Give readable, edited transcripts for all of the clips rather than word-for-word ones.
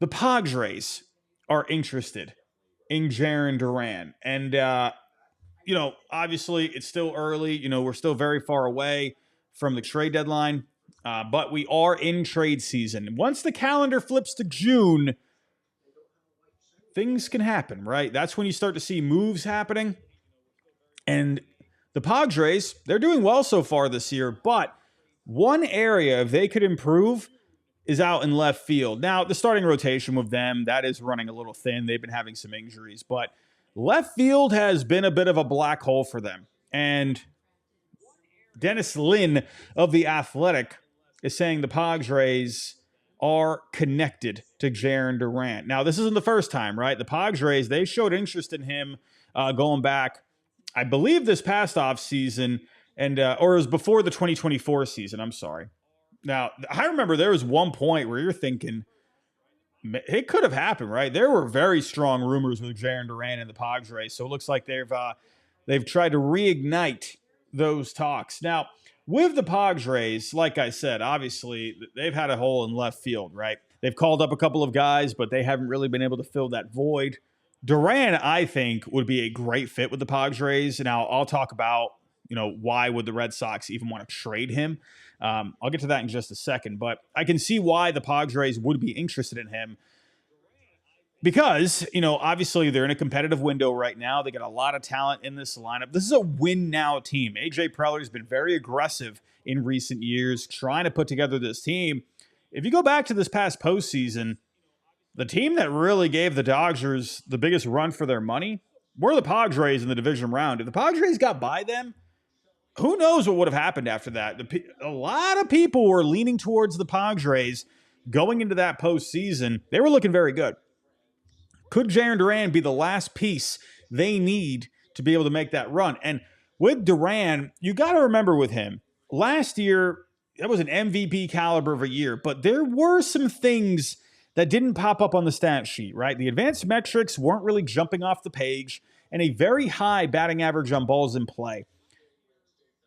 The Padres are interested in Jarren Duran. And, obviously it's still early. We're still very far away from the trade deadline, but we are in trade season. Once the calendar flips to June, things can happen, right? That's when you start to see moves happening. And the Padres, they're doing well so far this year, but one area, if they could improve, is out in left field. Now, the starting rotation with them, that is running a little thin. They've been having some injuries, but left field has been a bit of a black hole for them. And Dennis Lin of The Athletic is saying the Padres are connected to Jarren Duran. Now, this isn't the first time, right? The Padres, they showed interest in him going back, I believe, this past offseason, or it was before the 2024 season. I'm sorry. Now, I remember there was one point where you're thinking, it could have happened, right? There were very strong rumors with Jarren Duran and the Padres, so it looks like they've tried to reignite those talks. Now, with the Padres, like I said, obviously they've had a hole in left field, right? They've called up a couple of guys, but they haven't really been able to fill that void. Duran, I think, would be a great fit with the Padres. Now, I'll talk about, why would the Red Sox even want to trade him? I'll get to that in just a second, but I can see why the Padres would be interested in him because, obviously they're in a competitive window right now. They got a lot of talent in this lineup. This is a win-now team. A.J. Preller's been very aggressive in recent years trying to put together this team. If you go back to this past postseason, the team that really gave the Dodgers the biggest run for their money were the Padres in the division round. If the Padres got by them, who knows what would have happened after that? A lot of people were leaning towards the Padres going into that postseason. They were looking very good. Could Jarren Duran be the last piece they need to be able to make that run? And with Duran, you got to remember with him, last year, that was an MVP caliber of a year, but there were some things that didn't pop up on the stat sheet, right? The advanced metrics weren't really jumping off the page, and a very high batting average on balls in play.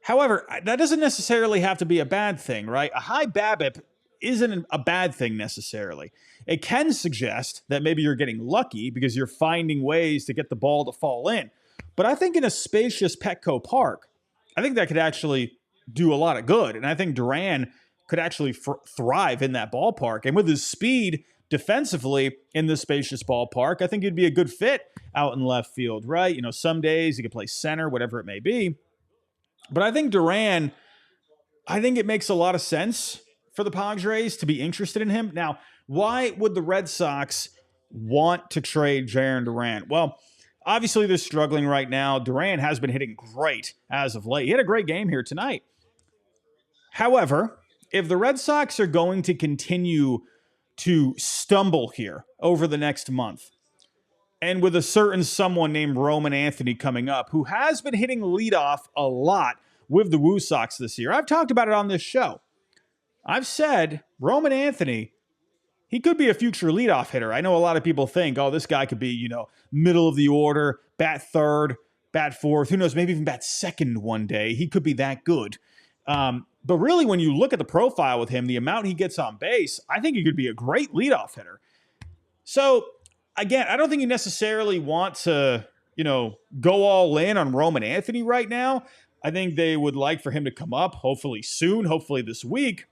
However, that doesn't necessarily have to be a bad thing, right? A high BABIP isn't a bad thing necessarily. It can suggest that maybe you're getting lucky because you're finding ways to get the ball to fall in. But I think in a spacious Petco Park, I think that could actually do a lot of good. And I think Duran could actually thrive in that ballpark. And with his speed defensively in this spacious ballpark, I think he'd be a good fit out in left field, right? Some days he could play center, whatever it may be. But I think Duran, I think it makes a lot of sense for the Padres to be interested in him. Now, why would the Red Sox want to trade Jarren Duran? Well, obviously they're struggling right now. Duran has been hitting great as of late. He had a great game here tonight. However, if the Red Sox are going to continue to stumble here over the next month, and with a certain someone named Roman Anthony coming up, who has been hitting leadoff a lot with the Woo Sox this year. I've talked about it on this show. I've said Roman Anthony, he could be a future leadoff hitter. I know a lot of people think, this guy could be, middle of the order, bat third, bat fourth, who knows, maybe even bat second one day. He could be that good. But really, when you look at the profile with him, the amount he gets on base, I think he could be a great leadoff hitter. So, again, I don't think you necessarily want to, go all in on Roman Anthony right now. I think they would like for him to come up, hopefully soon, hopefully this week,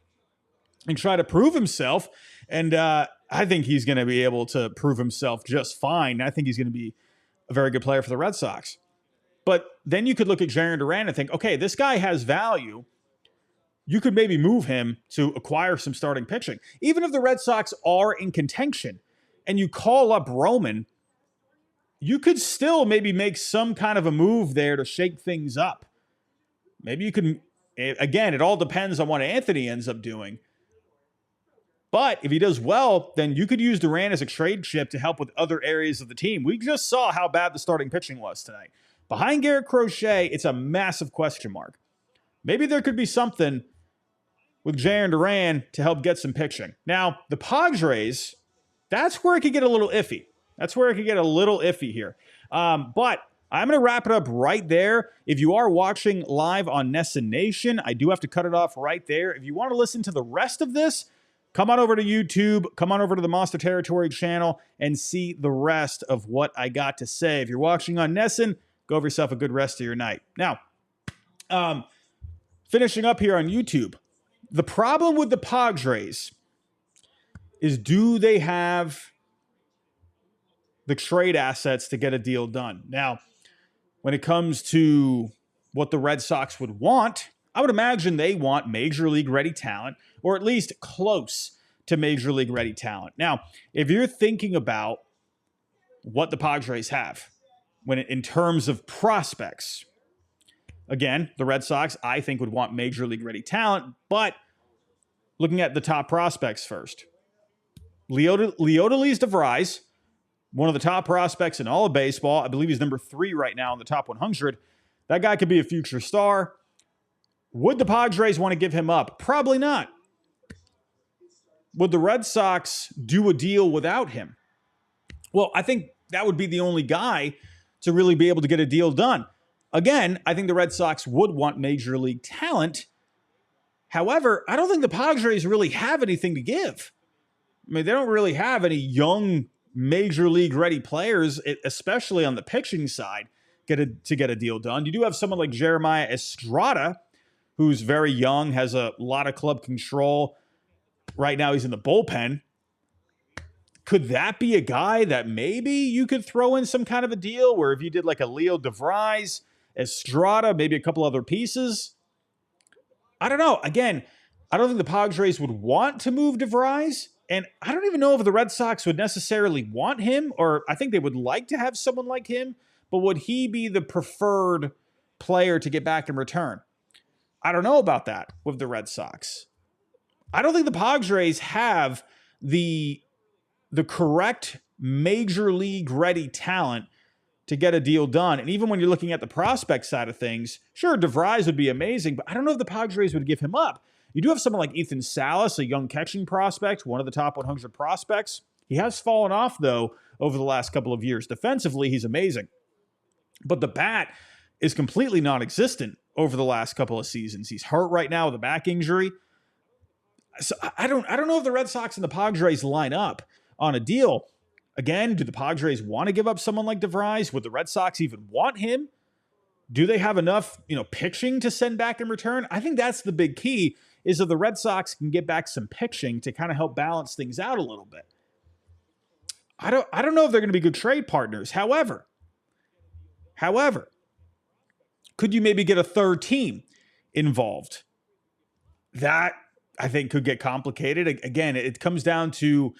and try to prove himself. And I think he's going to be able to prove himself just fine. I think he's going to be a very good player for the Red Sox. But then you could look at Jarren Duran and think, okay, this guy has value. You could maybe move him to acquire some starting pitching. Even if the Red Sox are in contention and you call up Roman, you could still maybe make some kind of a move there to shake things up. Maybe you can, again, it all depends on what Anthony ends up doing. But if he does well, then you could use Duran as a trade chip to help with other areas of the team. We just saw how bad the starting pitching was tonight. Behind Garrett Crochet, it's a massive question mark. Maybe there could be something with Jarren Duran to help get some pitching. Now, the Padres, that's where it could get a little iffy. Here. But I'm going to wrap it up right there. If you are watching live on Nessa Nation, I do have to cut it off right there. If you want to listen to the rest of this, come on over to YouTube, come on over to the Monster Territory channel and see the rest of what I got to say. If you're watching on Nessun, go have yourself a good rest of your night. Now, finishing up here on YouTube, the problem with the Padres is, do they have the trade assets to get a deal done? Now, when it comes to what the Red Sox would want, I would imagine they want major league ready talent, or at least close to major league ready talent. Now, if you're thinking about what the Padres have in terms of prospects, again, the Red Sox, I think, would want major league ready talent, but looking at the top prospects first, Leodalis DeVries, one of the top prospects in all of baseball. I believe he's number 3 right now in the top 100. That guy could be a future star. Would the Padres want to give him up? Probably not. Would the Red Sox do a deal without him? Well, I think that would be the only guy to really be able to get a deal done. Again, I think the Red Sox would want major league talent. However, I don't think the Padres really have anything to give. I mean, they don't really have any young major league ready players, especially on the pitching side, to get a deal done. You do have someone like Jeremiah Estrada, who's very young, has a lot of club control. Right now, he's in the bullpen. Could that be a guy that maybe you could throw in some kind of a deal where if you did like a Leo DeVries, Estrada, maybe a couple other pieces? I don't know. Again, I don't think the Padres would want to move DeVries, and I don't even know if the Red Sox would necessarily want him, or I think they would like to have someone like him, but would he be the preferred player to get back in return? I don't know about that with the Red Sox. I don't think the Padres have the correct major league ready talent to get a deal done. And even when you're looking at the prospect side of things, sure, DeVries would be amazing, but I don't know if the Padres would give him up. You do have someone like Ethan Salas, a young catching prospect, one of the top 100 prospects. He has fallen off, though, over the last couple of years. Defensively, he's amazing. But the bat is completely non-existent over the last couple of seasons. He's hurt right now with a back injury. So I don't know if the Red Sox and the Padres line up on a deal. Again, do the Padres want to give up someone like DeVries? Would the Red Sox even want him? Do they have enough, pitching to send back in return? I think that's the big key, is if the Red Sox can get back some pitching to kind of help balance things out a little bit. I don't know if they're going to be good trade partners. However, could you maybe get a third team involved? That, I think, could get complicated. Again, it comes down to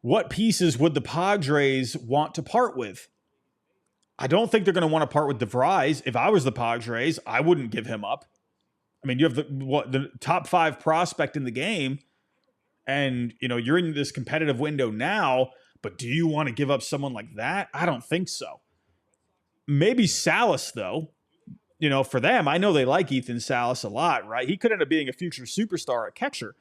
what pieces would the Padres want to part with? I don't think they're going to want to part with DeVries. If I was the Padres, I wouldn't give him up. I mean, you have the top 5 prospect in the game, and you're in this competitive window now, but do you want to give up someone like that? I don't think so. Maybe Salas, though. For them, I know they like Ethan Salas a lot, right? He could end up being a future superstar at catcher.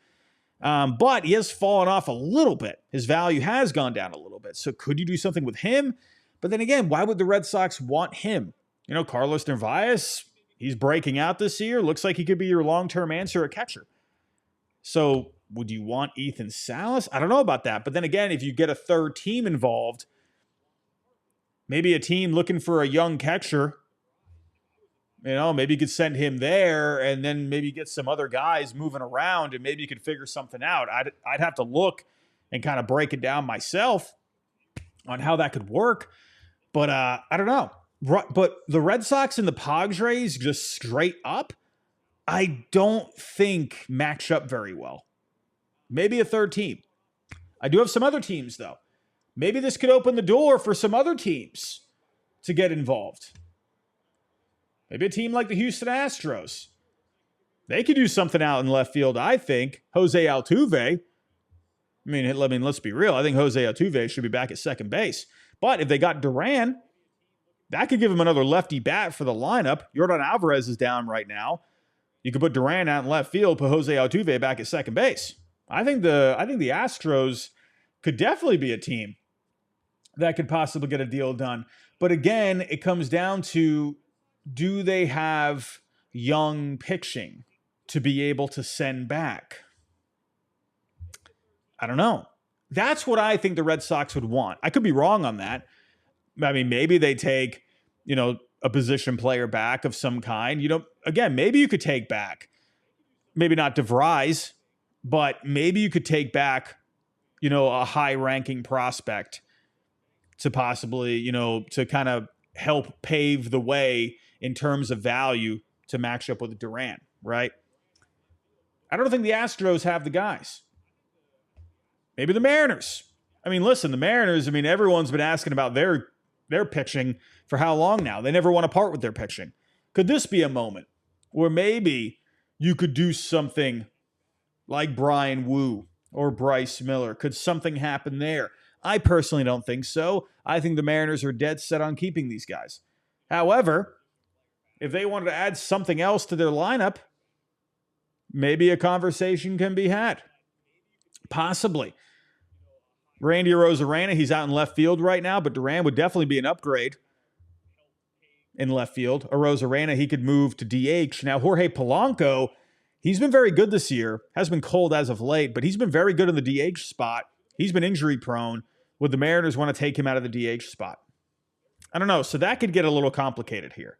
But he has fallen off a little bit. His value has gone down a little bit. So could you do something with him? But then again, why would the Red Sox want him? Carlos Narvaez, he's breaking out this year. Looks like he could be your long-term answer at catcher. So would you want Ethan Salas? I don't know about that. But then again, if you get a third team involved, maybe a team looking for a young catcher, maybe you could send him there and then maybe get some other guys moving around and maybe you could figure something out. I'd have to look and kind of break it down myself on how that could work. But I don't know. But the Red Sox and the Padres just straight up, I don't think match up very well. Maybe a third team. I do have some other teams, though. Maybe this could open the door for some other teams to get involved. Maybe a team like the Houston Astros. They could do something out in left field, I think. Jose Altuve. Let's be real. I think Jose Altuve should be back at second base. But if they got Duran, that could give him another lefty bat for the lineup. Yordan Alvarez is down right now. You could put Duran out in left field, put Jose Altuve back at second base. I think the Astros could definitely be a team that could possibly get a deal done. But again, it comes down to, do they have young pitching to be able to send back? I don't know. That's what I think the Red Sox would want. I could be wrong on that. I mean, maybe they take, a position player back of some kind. Again, maybe you could take back, maybe not DeVries, but maybe you could take back, a high ranking prospect to possibly, to kind of help pave the way in terms of value to match up with Duran, right? I don't think the Astros have the guys. Maybe the Mariners. I mean, listen, the Mariners, everyone's been asking about their pitching for how long now? They never want to part with their pitching. Could this be a moment where maybe you could do something like Brian Wu or Bryce Miller? Could something happen there? I personally don't think so. I think the Mariners are dead set on keeping these guys. However, if they wanted to add something else to their lineup, maybe a conversation can be had. Possibly. Randy Arozarena, he's out in left field right now, but Duran would definitely be an upgrade in left field. Arozarena, he could move to DH. Now, Jorge Polanco, he's been very good this year. Has been cold as of late, but he's been very good in the DH spot. He's been injury prone. Would the Mariners want to take him out of the DH spot? I don't know. So that could get a little complicated here.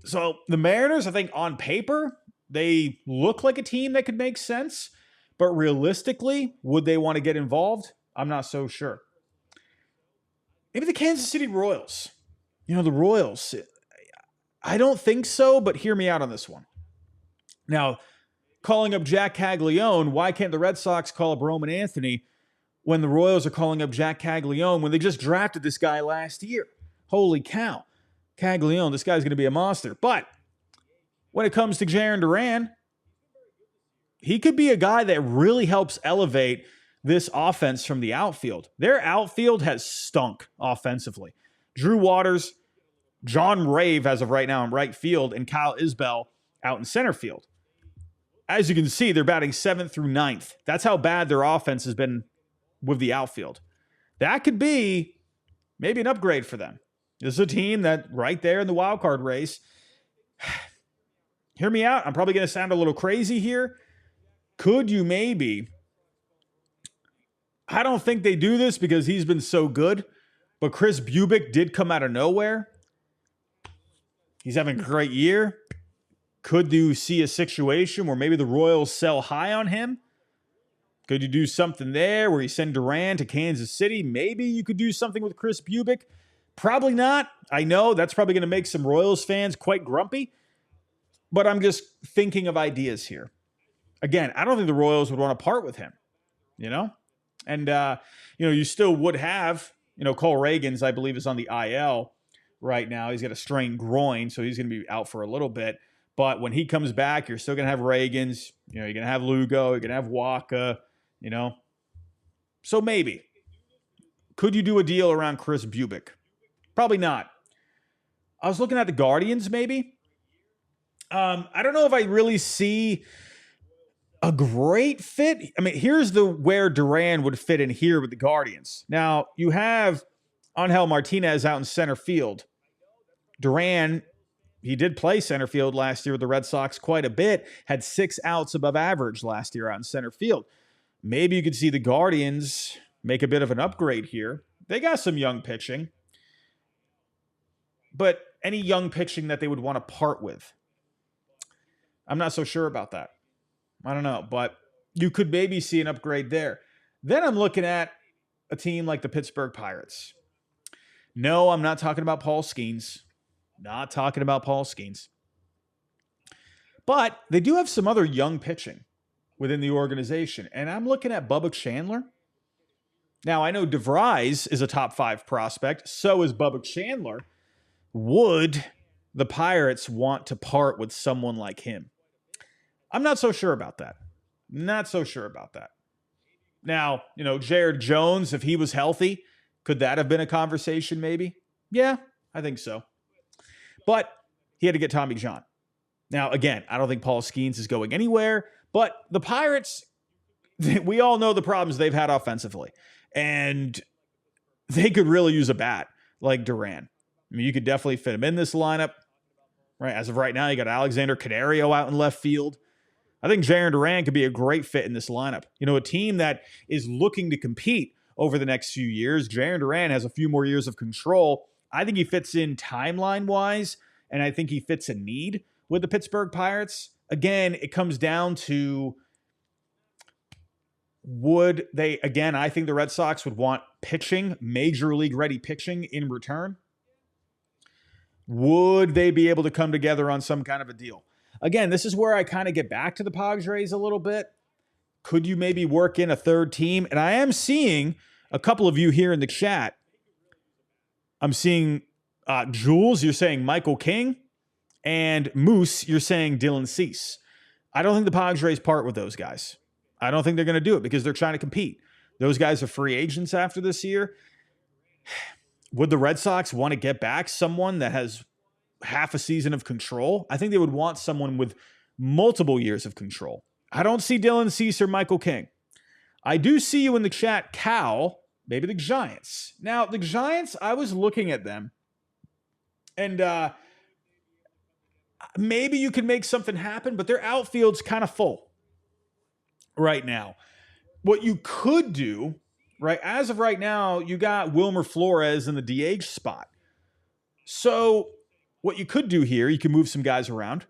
So the Mariners, I think on paper, they look like a team that could make sense. But realistically, would they want to get involved? I'm not so sure. Maybe the Kansas City Royals. The Royals. I don't think so, but hear me out on this one. Now, calling up Jack Caglione, why can't the Red Sox call up Roman Anthony when the Royals are calling up Jack Caglione when they just drafted this guy last year? Holy cow. Caglione, this guy's going to be a monster. But when it comes to Jarren Duran, he could be a guy that really helps elevate this offense from the outfield. Their outfield has stunk offensively. Drew Waters, John Rave as of right now in right field, and Kyle Isbell out in center field. As you can see, they're batting 7th through 9th. That's how bad their offense has been with the outfield. That could be maybe an upgrade for them. This is a team that right there in the wild card race. Hear me out. I'm probably going to sound a little crazy here. Could you maybe, I don't think they do this because he's been so good, but Chris Bubic did come out of nowhere. He's having a great year. Could you see a situation where maybe the Royals sell high on him? Could you do something there where you send Duran to Kansas City? Maybe you could do something with Chris Bubic. Probably not. I know that's probably going to make some Royals fans quite grumpy, but I'm just thinking of ideas here. Again, I don't think the Royals would want to part with him, And, you still would have, Cole Reagans, I believe, is on the IL right now. He's got a strained groin, so he's going to be out for a little bit. But when he comes back, you're still going to have Reagans. You're going to have Lugo. You're going to have Waka, So maybe. Could you do a deal around Chris Bubic? Probably not. I was looking at the Guardians, maybe. I don't know if I really see a great fit. Here's where Duran would fit in here with the Guardians. Now, you have Angel Martinez out in center field. Duran, he did play center field last year with the Red Sox quite a bit, had 6 outs above average last year out in center field. Maybe you could see the Guardians make a bit of an upgrade here. They got some young pitching, but any young pitching that they would want to part with, I'm not so sure about that. I don't know, but you could maybe see an upgrade there. Then I'm looking at a team like the Pittsburgh Pirates. No, I'm not talking about Paul Skeens. Not talking about Paul Skeens. But they do have some other young pitching within the organization, and I'm looking at Bubba Chandler. Now, I know DeVries is a top 5 prospect. So is Bubba Chandler. Would the Pirates want to part with someone like him? I'm not so sure about that. Not so sure about that. Now, Jared Jones, if he was healthy, could that have been a conversation maybe? Yeah, I think so. But he had to get Tommy John. Now, again, I don't think Paul Skeens is going anywhere, but the Pirates, we all know the problems they've had offensively, and they could really use a bat like Duran. You could definitely fit him in this lineup. Right? As of right now, you got Alexander Canario out in left field. I think Jarren Duran could be a great fit in this lineup. You know, a team that is looking to compete over the next few years. Jarren Duran has a few more years of control. I think he fits in timeline-wise, and I think he fits a need with the Pittsburgh Pirates. Again, it comes down to would they, again, I think the Red Sox would want pitching, major league ready pitching in return. Would they be able to come together on some kind of a deal? Again, this is where I kind of get back to the Padres a little bit. Could you maybe work in a third team? And I am seeing a couple of you here in the chat. I'm seeing Jules, you're saying Michael King, and Moose, you're saying Dylan Cease. I don't think the Padres part with those guys. I don't think they're going to do it because they're trying to compete. Those guys are free agents after this year. Would the Red Sox want to get back someone that has half a season of control? I think they would want someone with multiple years of control. I don't see Dylan Cease or Michael King. I do see you in the chat, Cal, maybe the Giants. Now, the Giants, I was looking at them, and maybe you can make something happen, but their outfield's kind of full right now. What you could do, right, as of right now, you got Wilmer Flores in the DH spot. So what you could do here, you can move some guys around.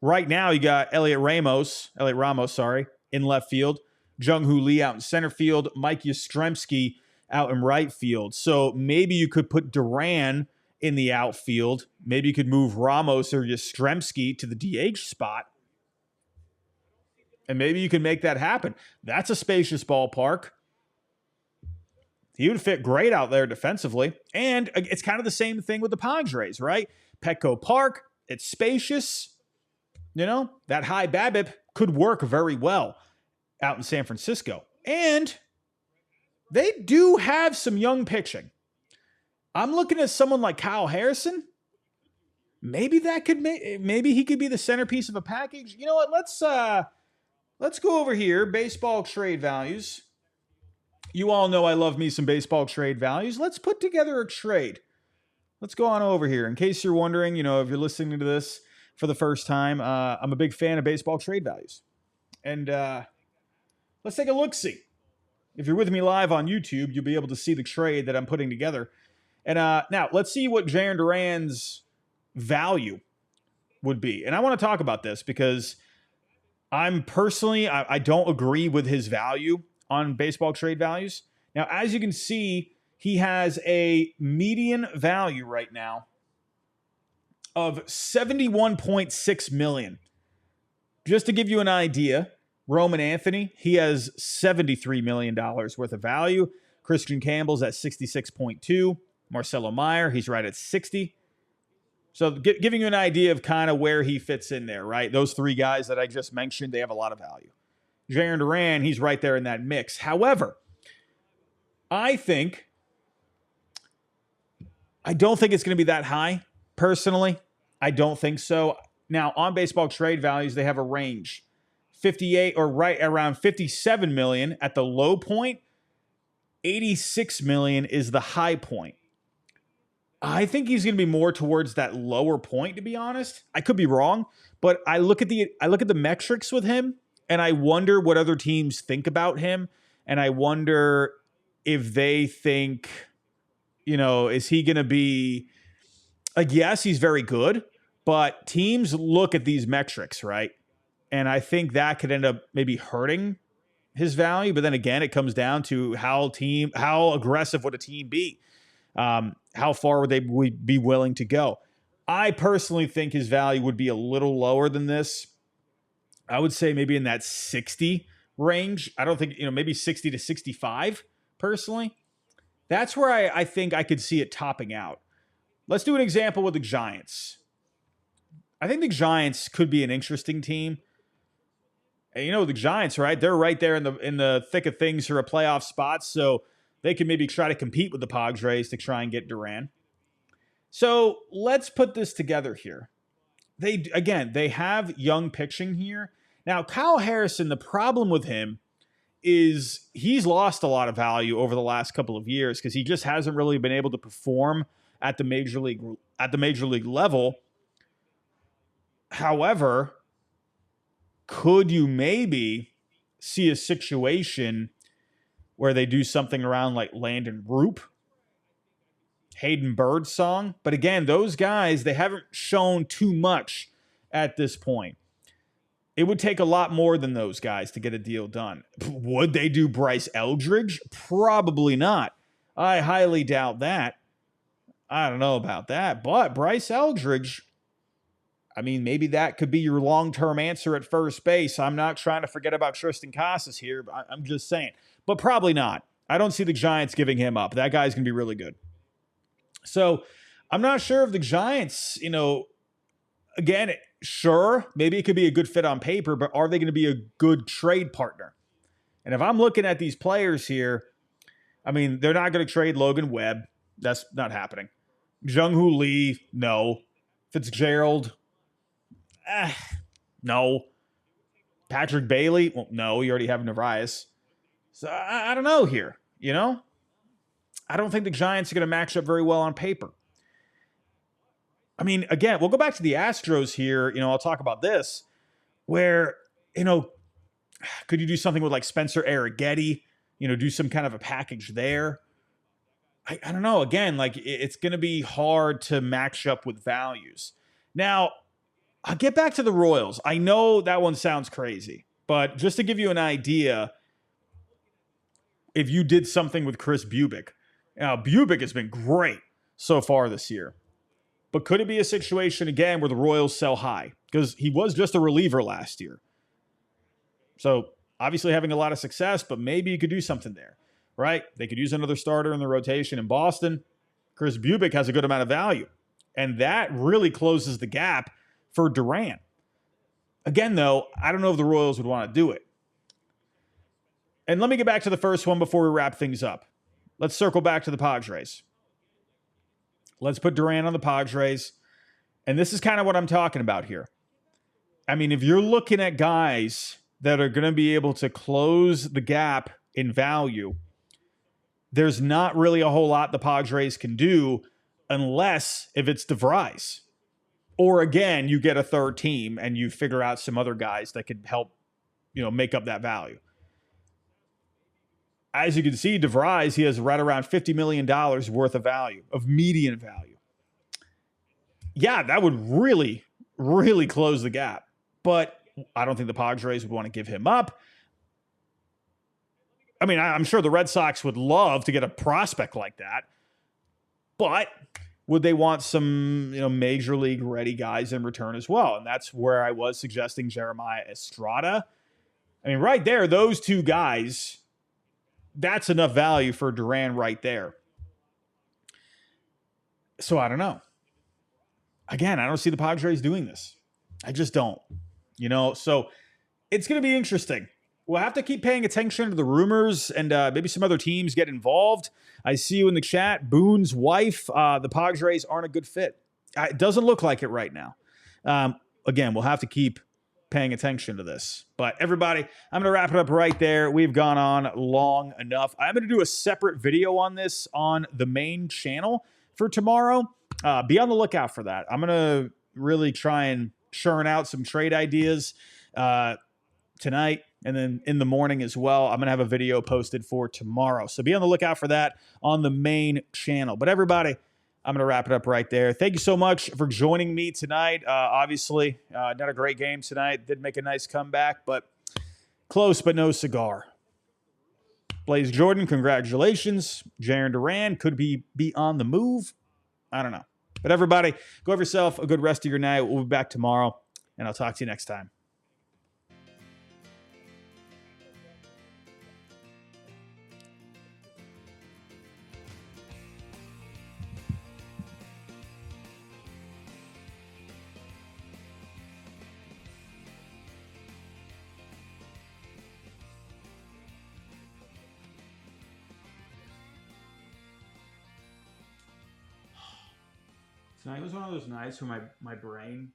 Right now, you got Elliot Ramos, in left field. Jung-Hoo Lee out in center field. Mike Yastrzemski out in right field. So maybe you could put Duran in the outfield. Maybe you could move Ramos or Yastrzemski to the DH spot. And maybe you can make that happen. That's a spacious ballpark. He would fit great out there defensively. And it's kind of the same thing with the Padres, right? Petco Park, it's spacious. You know, that high BABIP could work very well out in San Francisco. And they do have some young pitching. I'm looking at someone like Kyle Harrison. Maybe that could maybe he could be the centerpiece of a package. You know what? Let's go over here. Baseball trade values. You all know I love me some baseball trade values. Let's put together a trade. Let's go on over here. In case you're wondering, you know, if you're listening to this for the first time, I'm a big fan of baseball trade values. And let's take a look-see. If you're with me live on YouTube, you'll be able to see the trade that I'm putting together. And now, let's see what Jarren Duran's value would be. And I want to talk about this because I'm personally, I don't agree with his value on baseball trade values. Now, as you can see, he has a median value right now of $71.6 million. Just to give you an idea, Roman Anthony, he has $73 million worth of value. Christian Campbell's at 66.2. Marcelo Meyer, he's right at 60. So giving you an idea of kind of where he fits in there, right? Those three guys that I just mentioned, they have a lot of value. Jarren Duran, he's right there in that mix. However, I don't think it's going to be that high, personally. I don't think so. Now, on baseball trade values, they have a range. 58 or right around 57 million at the low point. 86 million is the high point. I think he's going to be more towards that lower point, to be honest. I could be wrong, but I look at the metrics with him, and I wonder what other teams think about him, and I wonder if they think, you know, is he going to be like, yes, he's very good, but teams look at these metrics, right? And I think that could end up maybe hurting his value. But then again, it comes down to how aggressive would a team be? How far would they be willing to go? I personally think his value would be a little lower than this. I would say maybe in that 60 range. I don't think, maybe 60 to 65 personally. That's where I think I could see it topping out. Let's do an example with the Giants. I think the Giants could be an interesting team. And the Giants, right? They're right there in the thick of things for a playoff spot, so they can maybe try to compete with the Padres to try and get Duran. So let's put this together here. They have young pitching here. Now, Kyle Harrison, the problem with him is he's lost a lot of value over the last couple of years because he just hasn't really been able to perform at the major league level. However, could you maybe see a situation where they do something around like Landon Roop, Hayden Birdsong? But again, those guys, they haven't shown too much at this point. It would take a lot more than those guys to get a deal done. Would they do Bryce Eldridge? Probably not. I highly doubt that. I don't know about that. But Bryce Eldridge, I mean, maybe that could be your long-term answer at first base. I'm not trying to forget about Tristan Casas here. But I'm just saying. But probably not. I don't see the Giants giving him up. That guy's going to be really good. So I'm not sure if the Giants, again, sure, maybe it could be a good fit on paper, but are they going to be a good trade partner? And if I'm looking at these players here, I mean, they're not going to trade Logan Webb. That's not happening. Jung-Hoo Lee, no. Fitzgerald, no. Patrick Bailey, well, no. You already have Narvaez. So I don't know here, I don't think the Giants are going to match up very well on paper. I mean, again, we'll go back to the Astros here. I'll talk about this, where, could you do something with like Spencer Arrighetti, do some kind of a package there? I don't know. Again, like it's going to be hard to match up with values. Now, I'll get back to the Royals. I know that one sounds crazy, but just to give you an idea, if you did something with Chris Bubick, now Bubick has been great so far this year. But could it be a situation, again, where the Royals sell high? Because he was just a reliever last year. So, obviously having a lot of success, but maybe you could do something there, right? They could use another starter in the rotation in Boston. Chris Bubick has a good amount of value. And that really closes the gap for Duran. Again, though, I don't know if the Royals would want to do it. And let me get back to the first one before we wrap things up. Let's circle back to the Padres. Let's put Duran on the Padres. And this is kind of what I'm talking about here. I mean, if you're looking at guys that are going to be able to close the gap in value, there's not really a whole lot the Padres can do unless if it's DeVries. Or again, you get a third team and you figure out some other guys that could help, make up that value. As you can see, DeVries, he has right around $50 million worth of value, of median value. Yeah, that would really, really close the gap. But I don't think the Padres would want to give him up. I mean, I'm sure the Red Sox would love to get a prospect like that. But would they want some, major league ready guys in return as well? And that's where I was suggesting Jeremiah Estrada. I mean, right there, those two guys, that's enough value for Duran right there. So I don't know. Again, I don't see the Padres doing this. I just don't. So it's going to be interesting. We'll have to keep paying attention to the rumors and maybe some other teams get involved. I see you in the chat. Boone's wife, the Padres aren't a good fit. It doesn't look like it right now. Again, we'll have to keep paying attention to this. But everybody, I'm going to wrap it up right there. We've gone on long enough. I'm going to do a separate video on this on the main channel for tomorrow. Be on the lookout for that. I'm going to really try and churn out some trade ideas tonight and then in the morning as well. I'm going to have a video posted for tomorrow. So be on the lookout for that on the main channel. But everybody, I'm going to wrap it up right there. Thank you so much for joining me tonight. Obviously, not a great game tonight. Did make a nice comeback, but close but no cigar. Blaze Jordan, congratulations. Jarren Duran could be on the move. I don't know. But everybody, go have yourself a good rest of your night. We'll be back tomorrow, and I'll talk to you next time. Tonight was one of those nights where my brain